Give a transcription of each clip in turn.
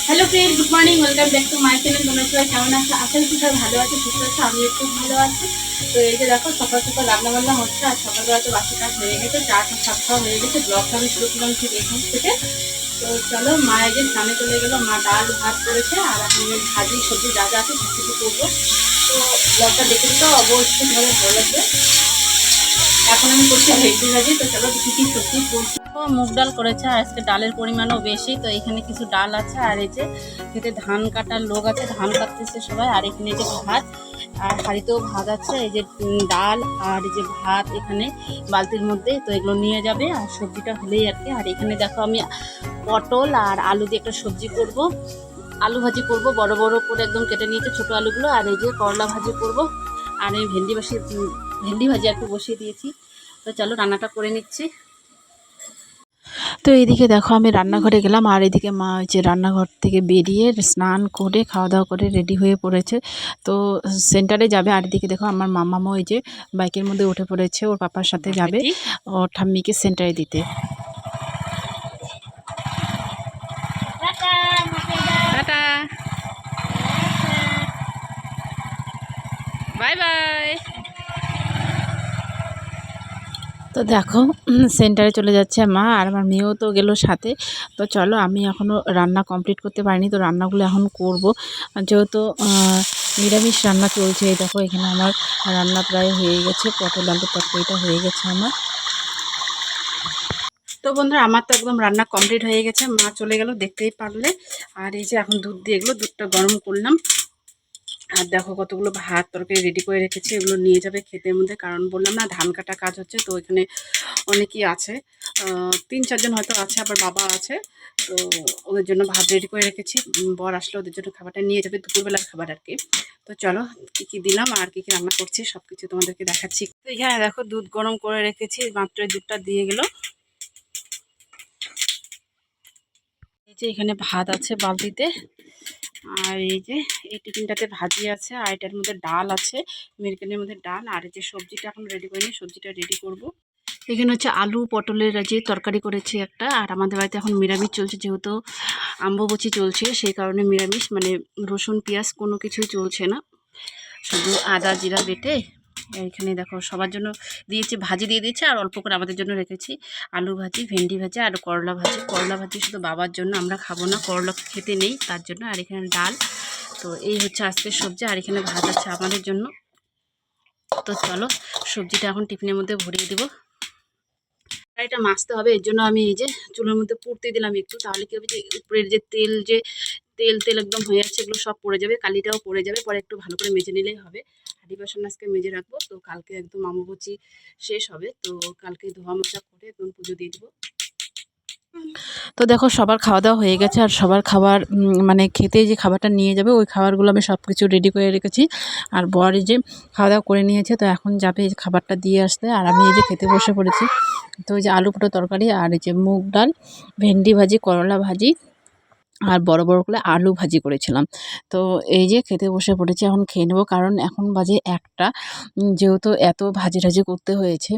Hello friend, good morning, welcome back to my channel. তোমরা সবাই কেমন আছো? আশা করি সবাই ভালো আছে, সুস্থ আছো। আমিও খুব ভালো আছি। তো এই যে দেখো, সকাল সকাল রান্না বান্না হচ্ছে, আর সকালবেলা তো বাসি কাজ হয়ে গেছে, চাটা সাত খাওয়া হয়ে গেছে। ব্লগটা আমি শুরু করলাম ঠিক এখান থেকে। তো চলো, মা এই যে স্নানে চলে গেলো, মা ডাল ভাত করেছে, আর এখন ভাজি সবজি যা যা আছে সব কিছু করবো। তো ব্লগটা দেখে তো অবশ্যই তোমাদের ভালো লাগবে। এখন আমি করছি ভেন্ডি ভাজি। তো চলো কি কি সবজি করছি। মুগ ডাল করেছে, আর আজকে ডালের পরিমাণও বেশি। তো এখানে কিছু ডাল আছে, আর এই যে খেতে ধান কাটার লোক আছে, ধান কাটতেছে সবাই। আর এখানে যে ভাত, আর হাঁড়িতেও ভাত আছে। এই যে ডাল আর এই যে ভাত এখানে বালতির মধ্যে, তো এগুলো নিয়ে যাবে। আর সবজিটা হলেই আর কি। আর এখানে দেখো আমি পটল আর আলু দিয়ে একটা সবজি করব, আলু ভাজি করব। বড় বড় করে একদম কেটে নিয়েছে ছোট আলুগুলো। আর এই যে করলা ভাজি করব, আর এই ভেন্ডি ভাজি একটু বসিয়ে দিয়েছি। তো চলো রান্নাটা করে নিচ্ছি। তো এইদিকে দেখো আমি রান্নাঘরে গেলাম, আর এদিকে মা ওই যে রান্নাঘর থেকে বেরিয়ে স্নান করে খাওয়া দাওয়া করে রেডি হয়ে পড়েছে। তো সেন্টারে যাবে। আর এদিকে দেখো আমার মামামও ওই যে বাইকের মধ্যে উঠে পড়েছে, ওর পাপার সাথে যাবে ওর ঠাম্মিকে সেন্টারে দিতে। Tata, bye bye. তো দেখো সেন্টারে চলে যাচ্ছে মা, আর আমার মেয়েও তো গেল সাথে। তো চলো, আমি এখনও রান্না কমপ্লিট করতে পারিনি, তো রান্নাগুলো এখন করব। যেহেতু নিরামিষ রান্না চলছে। এই দেখো এখানে আমার রান্না প্রায় হয়ে গেছে, পটল আলুর তরকারিটা হয়ে গেছে আমার। তো বন্ধুরা, আমার তো একদম রান্না কমপ্লিট হয়ে গেছে, মা চলে গেল দেখতেই পারলে। আর এই যে এখন দুধ দিয়ে এগুলো দুধটা গরম করলাম। আর দেখো কতগুলো ভাত তরকারি রেডি করে রেখেছি, এগুলো নিয়ে যাবে ক্ষেতের মধ্যে। কারণ বললাম না, ধান কাটা কাজ হচ্ছে, তো এখানে অনেকেই আছে, 3-4 জন হয়তো আছে, আবার বাবা আছে। তো ওদের জন্য ভাত রেডি করে রেখেছি। বর আসলে ওদের জন্য খাবারটা নিয়ে যাবে, দুপুরবেলার খাবার আর কি। তো চলো, কী কী দিলাম আর কী কী রান্না করছি সব কিছু তোমাদেরকে দেখাচ্ছি। তো হ্যাঁ, দেখো দুধ গরম করে রেখেছি, মাত্র দুধটা দিয়ে গেল। এই যে এখানে ভাত আছে বালতিতে, আর এই যে এই টিফিনটাতে ভাজি আছে, আর এটার মধ্যে ডাল আছে, মিরকেলের মধ্যে ডাল। আর এই যে সবজিটা এখন রেডি করিনি, সবজিটা রেডি করব। এখানে হচ্ছে আলু পটলের যে তরকারি করেছি একটা। আর আমাদের বাড়িতে এখন নিরামিষ চলছে, যেহেতু আম্ববচি চলছে, সেই কারণে নিরামিষ, মানে রসুন পেঁয়াজ কোনো কিছুই চলছে না, শুধু আদা জিরা বেটে। এখানে দেখো সবার জন্য দিয়েছি, ভাজি দিয়ে দিয়েছি, আর অল্প করে আমাদের জন্য রেখেছি আলু ভাজি, ভেন্ডি ভাজি আর করলা ভাজি। করলা ভাজি শুধু বাবার জন্য, আমরা খাবো না, করলা খেতে নেই তার জন্য। আর এখানে ডাল। তো এই হচ্ছে আজকের সবজি, আর এখানে ভাত আছে আমাদের জন্য। তো চলো, সবজিটা এখন টিফিনের মধ্যে ভরিয়ে দেবো। কড়াইটা মাজতে হবে, এর জন্য আমি এই যে চুলের মধ্যে পুড়তে দিলাম একটু। তাহলে কি হবে, যে উপরের যে তেল তেল একদম হয়ে যাচ্ছে, এগুলো সব পড়ে যাবে, কালিটাও পড়ে যাবে। পরে একটু ভালো করে মেজে নিলেই হবে। হাঁড়ি বাসন আজকে মেজে রাখবো, তো কালকে একদম অমাবস্যা শেষ হবে, তো কালকে ধোয়া মোছা করে একদম পুজো দিয়ে দেবো। তো দেখো সবার খাওয়া দাওয়া হয়ে গেছে, আর সবার খাবার মানে খেতে যে খাবারটা নিয়ে যাবে ওই খাবারগুলো আমি সব কিছু রেডি করে রেখেছি। আর বর এই যে খাওয়া দাওয়া করে নিয়েছে, তো এখন যাবে এই খাবারটা দিয়ে আসতে। আর আমি এই যে খেতে বসে পড়েছি। তো ওই যে আলু পটল তরকারি, আর এই যে মুগ ডাল, ভেন্ডি ভাজি, করলা ভাজি, আর বড় বড় করে আলু ভাজি করেছিলাম। তো এই যে খেতে বসে পড়েছি, এখন খেয়ে নেবো। কারণ এখন বাজে 1টা, যেহেতু এত ভাজি টাজি করতে হয়েছে,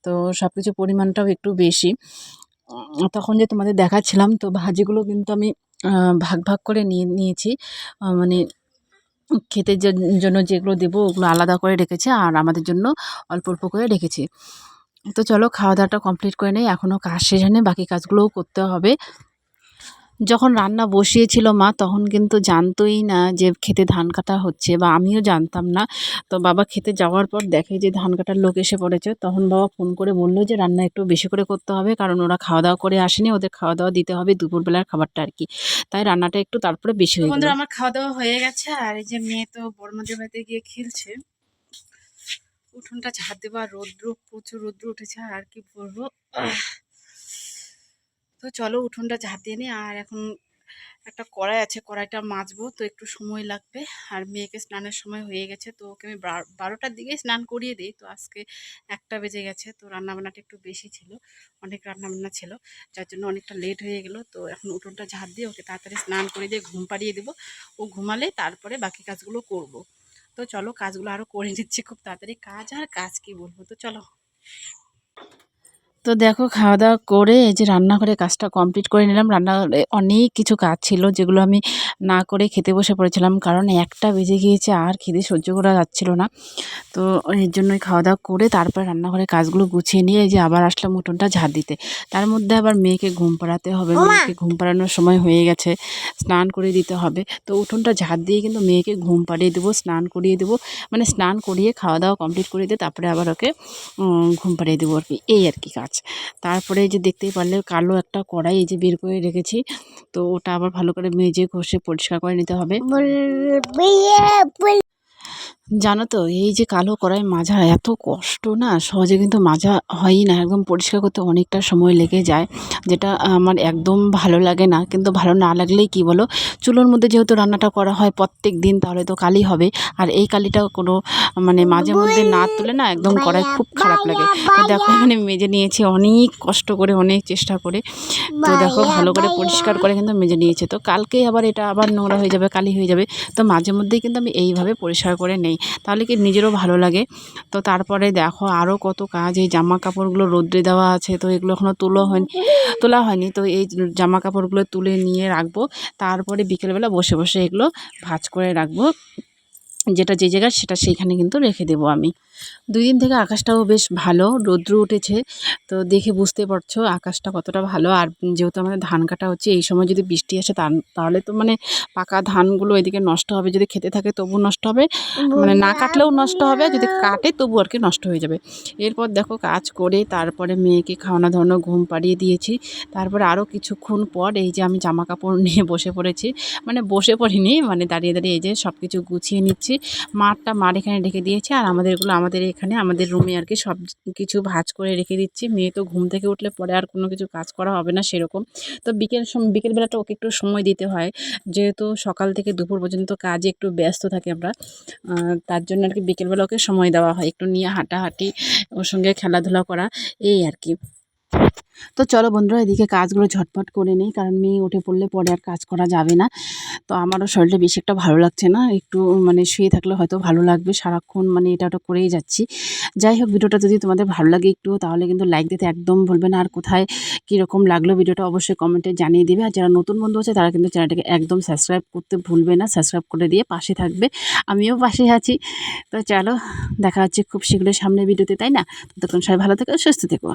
তো সব কিছু পরিমাণটাও একটু বেশি। তখন যে তোমাদের দেখাচ্ছিলাম, তো ভাজিগুলো কিন্তু আমি ভাগ ভাগ করে নিয়েছি। মানে খেতে জন্য যেগুলো দেবো ওগুলো আলাদা করে রেখেছি, আর আমাদের জন্য অল্প অল্প করে রেখেছি। তো চলো খাওয়া দাওয়াটা কমপ্লিট করে নেই, এখনও কাজ শেষ হয়নি, বাকি কাজগুলোও করতে হবে। যখন রান্না বসিয়েছিল মা, তখন কিন্তু জানতোই না যে খেতে ধান কাটা হচ্ছে, বা আমিও জানতাম না। তো বাবা খেতে যাওয়ার পর দেখে যে ধান কাটার লোক এসে পড়েছে, তখন বাবা ফোন করে বললো যে রান্না একটু বেশি করে করতে হবে, কারণ ওরা খাওয়া দাওয়া করে আসেনি, ওদের খাওয়া দাওয়া দিতে হবে দুপুরবেলার খাবারটা আর কি। তাই রান্নাটা একটু তারপরে বেশি হয়ে গেল। বন্ধুরা, আমার খাওয়া দাওয়া হয়ে গেছে, আর এই যে মেয়ে তো বড়মাদের বাড়িতে গিয়ে খেলছে। উঠোনটা ঝাড় দেবো, আর রৌদ্র, প্রচুর রৌদ্র উঠেছে, আর কি বলবো। তো চলো উঠোনটা ঝাড় দিয়ে নিই। আর এখন একটা কড়াই আছে, কড়াইটা মাজবো, তো একটু সময় লাগবে। আর মেয়েকে স্নানের সময় হয়ে গেছে, তো ওকে আমি 12টার দিকে স্নান করিয়ে দিই। তো আজকে 1টা বেজে গেছে, তো রান্নাবান্নাটা একটু বেশি ছিল, অনেক রান্নাবান্না ছিল, যার জন্য অনেকটা লেট হয়ে গেল। তো এখন উঠোনটা ঝাড় দিয়ে ওকে তাড়াতাড়ি স্নান করিয়ে দিয়ে ঘুম পাড়িয়ে দেবো। ও ঘুমালে তারপরে বাকি কাজগুলো করব। তো চলো কাজগুলো আরও করে নিচ্ছি, খুব তাড়াতাড়ি কাজ, আর কাজ কি বলবো। তো চলো। তো দেখো খাওয়া দাওয়া করে এই যে রান্নাঘরে কাজটা কমপ্লিট করে নিলাম। রান্নাঘরে অনেক কিছু কাজ ছিল যেগুলো আমি না করে খেতে বসে পড়েছিলাম, কারণ 1টা বেজে গিয়েছে আর খিদে সহ্য করা যাচ্ছিল না। তো এর জন্যই খাওয়া দাওয়া করে তারপর রান্নাঘরের কাজগুলো গুছিয়ে নিয়ে এই যে আবার আসলাম উঠোনটা ঝাড় দিতে। তার মধ্যে আবার মেয়েকে ঘুম পাড়াতে হবে, মেয়েকে ঘুম পাড়ানোর সময় হয়ে গেছে, স্নান করে দিতে হবে। তো উঠোনটা ঝাড় দিয়ে কিন্তু মেয়েকে ঘুম পাড়িয়ে দেবো, স্নান করিয়ে দেবো, মানে স্নান করিয়ে খাওয়া দাওয়া কমপ্লিট করে দিয়ে তারপরে আবার ওকে ঘুম পাড়িয়ে দেবো আর কি, এই আর কি কাজ। তারপরে এই যে দেখতেই পারলে কালো একটা কড়াই এই যে বের করে রেখেছি, তো ওটা আবার ভালো করে মেজে ঘষে পরিষ্কার করে নিতে হবে। জানো তো এই যে কালো কড়াই মাজা এত কষ্ট না, সহজে কিন্তু মাজা হয়ই না, একদম পরিষ্কার করতে অনেকটা সময় লেগে যায়, যেটা আমার একদম ভালো লাগে না। কিন্তু ভালো না লাগলেই কি বলো, চুলোর মধ্যে যেহেতু রান্নাটা করা হয় প্রত্যেক দিন, তাহলে তো কালি হবে, আর এই কালিটা কোনো মানে মাঝে মধ্যে না তুলে না একদম কড়াই খুব খারাপ লাগে। তো দেখো এখানে মেজে নিয়েছি অনেক কষ্ট করে, অনেক চেষ্টা করে। তো দেখো ভালো করে পরিষ্কার করে কিন্তু মেজে নিয়েছে। তো কালকেই আবার এটা আবার নোংরা হয়ে যাবে, কালি হয়ে যাবে। তো মাঝে মধ্যেই কিন্তু আমি এইভাবে পরিষ্কার করে নেই, তাহলে কি নিজেরও ভালো লাগে। তো তারপরে দেখো আরও কত কাজ, এই জামা কাপড়গুলো রোদ্রে দেওয়া আছে, তো এগুলো এখনও তোলা হয়নি। তো এই জামা কাপড়গুলো তুলে নিয়ে রাখবো, তারপরে বিকেলবেলা বসে বসে এগুলো ভাঁজ করে রাখবো, যেটা যে জায়গায় সেটা সেইখানে কিন্তু রেখে দেবো আমি। 2 দিন থেকে আকাশটাও বেশ ভালো, রৌদ্র উঠেছে, তো দেখে বুঝতে পারছো আকাশটা কতটা ভালো। আর যেহেতু আমাদের ধান কাটা হচ্ছে, এই সময় যদি বৃষ্টি আসে তাহলে তো মানে পাকা ধানগুলো এদিকে নষ্ট হবে, যদি খেতে থাকে তবু নষ্ট হবে, মানে না কাটলেও নষ্ট হবে, যদি কাটে তবু আর কি নষ্ট হয়ে যাবে। এরপর দেখো কাজ করে তারপরে মেয়েকে খাওয়ানো দাওয়ানো ঘুম পাড়িয়ে দিয়েছি। তারপরে আরও কিছুক্ষণ পর এই যে আমি জামা কাপড় নিয়ে বসে পড়েছি, মানে বসে পড়িনি, মানে দাঁড়িয়ে দাঁড়িয়ে এই যে সব কিছু গুছিয়ে নিচ্ছি। মার এখানে রেখে দিয়েছে, আর আমাদেরগুলো আমাদের এখানে আমাদের রুমে আর কি সব কিছু ভাঁজ করে রেখে দিচ্ছি। মেয়ে তো ঘুম থেকে উঠলে পরে আর কোনো কিছু কাজ করা হবে না সেরকম। তো বিকেলবেলাটা ওকে একটু সময় দিতে হয়, যেহেতু সকাল থেকে দুপুর পর্যন্ত কাজে একটু ব্যস্ত থাকি আমরা, তার জন্য আর কি বিকেলবেলা ওকে সময় দেওয়া হয়, একটু নিয়ে হাঁটাহাঁটি, ওর সঙ্গে খেলাধুলা করা, এই আর কি। তো চলো বন্ধুরা এদিকে কাজগুলো ঝটপট করে নিই, কারণ মেয়ে উঠে পড়লে পরে আর কাজ করা যাবে না। তো আমারও শরীরটা বেশি একটা ভালো লাগছে না, একটু মানে শুয়ে থাকলে হয়তো ভালো লাগবে, সারাক্ষণ মানে এটা ওটা করেই যাচ্ছি। যাই হোক, ভিডিওটা যদি তোমাদের ভালো লাগে একটু, তাহলে কিন্তু লাইক দিতে একদম ভুলবে না। আর কোথায় কীরকম লাগলো ভিডিওটা অবশ্যই কমেন্টে জানিয়ে দেবে। আর যারা নতুন বন্ধু আছে তারা কিন্তু চ্যানেলটাকে একদম সাবস্ক্রাইব করতে ভুলবে না, সাবস্ক্রাইব করে দিয়ে পাশে থাকবে, আমিও পাশে আছি। তো চলো দেখা হচ্ছে খুব শীঘ্রই সামনের ভিডিওতে, তাই না? ততক্ষণ সবাই ভালো থেকো, সুস্থ থেকো।